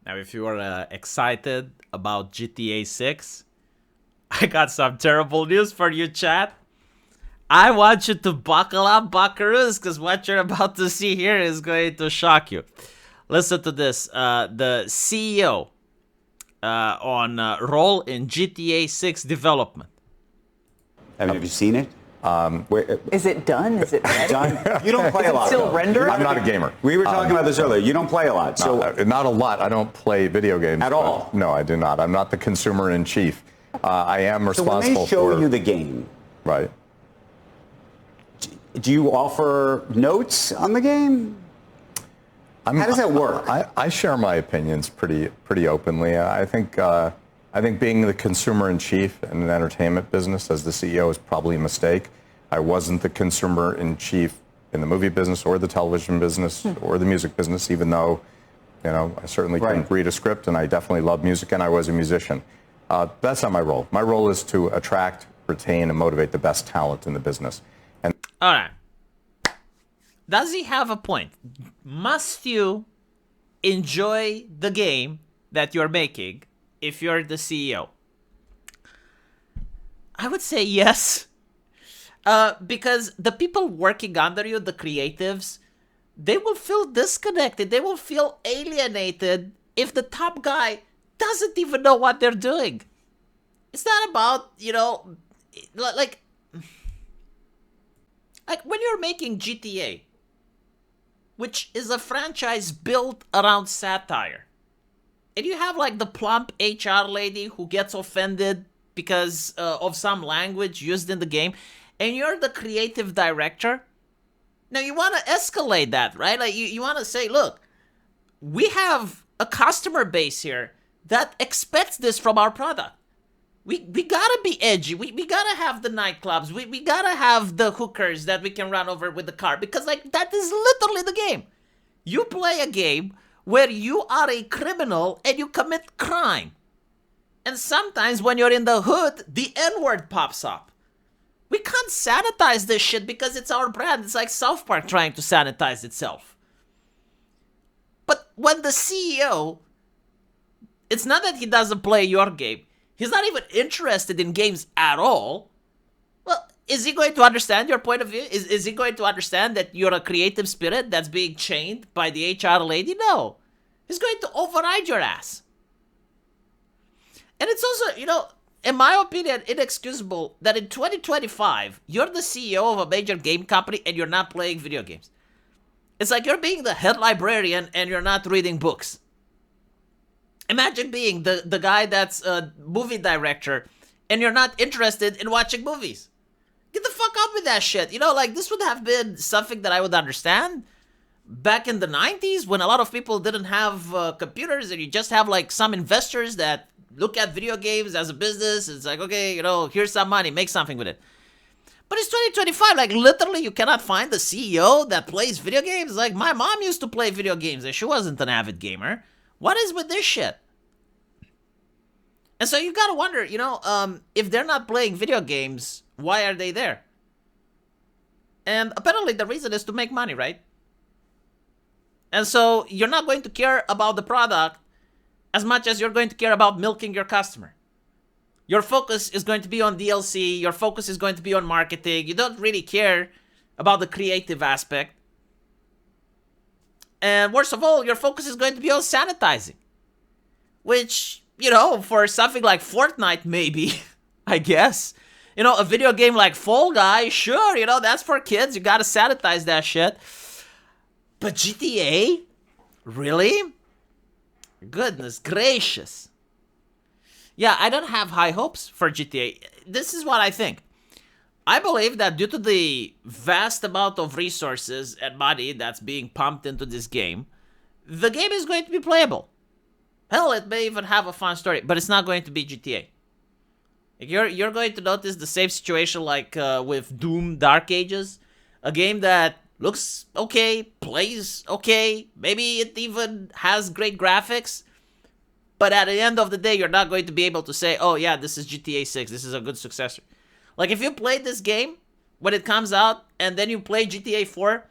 Now, if you are excited about GTA 6, I got some terrible news for you, chat. I want you to buckle up, buckaroos, because what you're about to see here is going to shock you. Listen to this. The CEO on role in GTA 6 development. Have you seen it? Is it done? Is it ready? Done? You don't play a lot. Still rendered? I'm not a gamer. We were talking about this earlier. You don't play a lot. So Not a lot. I don't play video games. At all? No, I do not. I'm not the consumer in chief. I am responsible when they show for... you the game, Right. do you offer notes on the game? How does that work? I share my opinions pretty openly. I think being the consumer in chief in an entertainment business as the CEO is probably a mistake. I wasn't the consumer in chief in the movie business or the television business or the music business, even though, I certainly can read a script and I definitely love music and I was a musician. That's not my role. My role is to attract, retain, and motivate the best talent in the business. And All right. Does he have a point? Must you enjoy the game that you're making if you're the CEO? I would say yes. Because the people working under you, the creatives, they will feel disconnected. They will feel alienated if the top guy doesn't even know what they're doing. It's not about, like when you're making GTA, which is a franchise built around satire, and you have like the plump HR lady who gets offended because of some language used in the game, and you're the creative director. Now you want to escalate that, right? Like you want to say, look, we have a customer base here that expects this from our product. We gotta be edgy. We gotta have the nightclubs. We gotta have the hookers that we can run over with the car, because like that is literally the game. You play a game where you are a criminal and you commit crime. And sometimes when you're in the hood, the N-word pops up. We can't sanitize this shit because it's our brand. It's like South Park trying to sanitize itself. But when the CEO, it's not that he doesn't play your game. He's not even interested in games at all. Well, is he going to understand your point of view? Is he going to understand that you're a creative spirit that's being chained by the HR lady? No. He's going to override your ass. And it's also, in my opinion, inexcusable that in 2025, you're the CEO of a major game company and you're not playing video games. It's like you're being the head librarian and you're not reading books. Imagine being the guy that's a movie director and you're not interested in watching movies. Get the fuck up with that shit. This would have been something that I would understand back in the 90s when a lot of people didn't have computers and you just have like some investors that look at video games as a business. It's like, okay, here's some money, make something with it. But it's 2025, like literally you cannot find the CEO that plays video games. Like my mom used to play video games and she wasn't an avid gamer. What is with this shit? And so you gotta wonder, if they're not playing video games, why are they there? And apparently the reason is to make money, right? And so you're not going to care about the product as much as you're going to care about milking your customer. Your focus is going to be on DLC. Your focus is going to be on marketing. You don't really care about the creative aspect. And worst of all, your focus is going to be on sanitizing. Which, for something like Fortnite, maybe, I guess. A video game like Fall Guys, sure, that's for kids. You gotta sanitize that shit. But GTA? Really? Goodness gracious. Yeah, I don't have high hopes for GTA. This is what I think. I believe that due to the vast amount of resources and money that's being pumped into this game, the game is going to be playable. Hell, it may even have a fun story, but it's not going to be GTA. You're going to notice the same situation like with Doom Dark Ages. A game that looks okay, plays okay, maybe it even has great graphics. But at the end of the day, you're not going to be able to say, oh yeah, this is GTA 6, this is a good successor. Like if you played this game when it comes out and then you play GTA 4,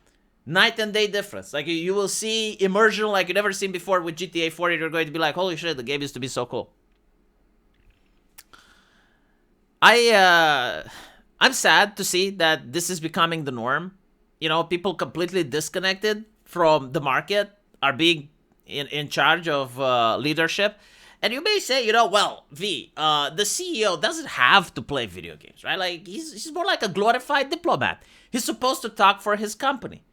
Night and day difference. Like, you will see immersion like you've never seen before with GTA 4. You're going to be like, holy shit, the game used to be so cool. I'm sad to see that this is becoming the norm. You know, people completely disconnected from the market are being in charge of leadership. And you may say, you know, well, the CEO doesn't have to play video games, right? Like, he's more like a glorified diplomat. He's supposed to talk for his company.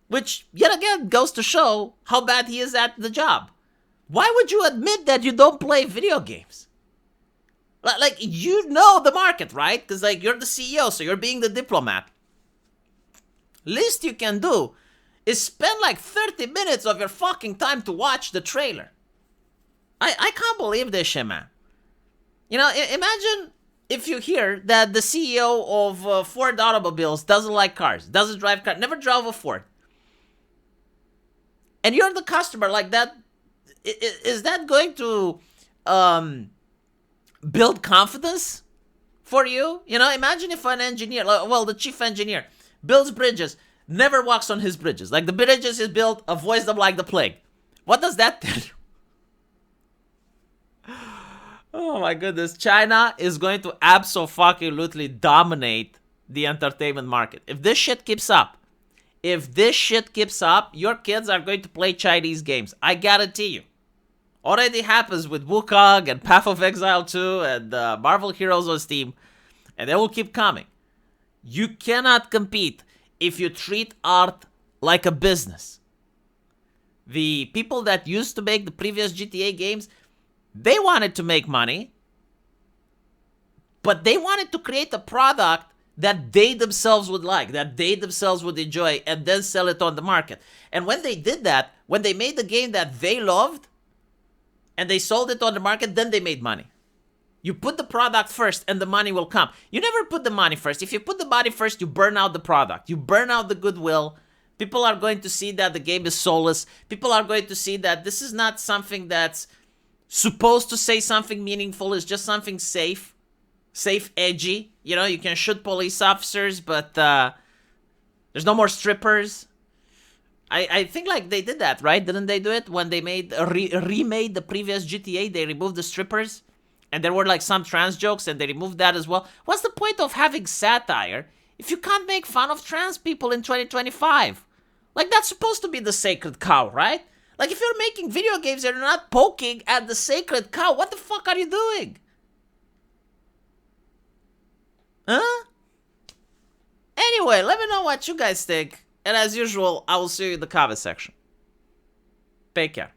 Which, yet again, goes to show how bad he is at the job. Why would you admit that you don't play video games? Like, you know the market, right? Because, like, you're the CEO, so you're being the diplomat. Least you can do is spend, like, 30 minutes of your fucking time to watch the trailer. I can't believe this shit, man. You know, imagine if you hear that the CEO of Ford Automobiles doesn't like cars, doesn't drive cars, never drove a Ford. And you're the customer, like that. Is that going to build confidence for you? You know, imagine if an engineer, well, the chief engineer, builds bridges, never walks on his bridges. Like, the bridges he built, avoids them like the plague. What does that tell you? Oh my goodness. China is going to absolutely dominate the entertainment market. If this shit keeps up, your kids are going to play Chinese games. I guarantee you. Already happens with Wukong and Path of Exile 2 and Marvel Heroes on Steam. And they will keep coming. You cannot compete if you treat art like a business. The people that used to make the previous GTA games, they wanted to make money. But they wanted to create a product that they themselves would like, that they themselves would enjoy, and then sell it on the market. And when they did that, when they made the game that they loved, and they sold it on the market, then they made money. You put the product first, and the money will come. You never put the money first. If you put the money first, you burn out the product. You burn out the goodwill. People are going to see that the game is soulless. People are going to see that this is not something that's supposed to say something meaningful. It's just something safe, edgy. You know, you can shoot police officers, but there's no more strippers. I think, like, they did that, right? Didn't they do it when they remade the previous GTA? They removed the strippers, and there were, like, some trans jokes, and they removed that as well. What's the point of having satire if you can't make fun of trans people in 2025? Like, that's supposed to be the sacred cow, right? Like, if you're making video games and you're not poking at the sacred cow, what the fuck are you doing? Huh? Anyway, let me know what you guys think. And as usual, I will see you in the comment section. Take care.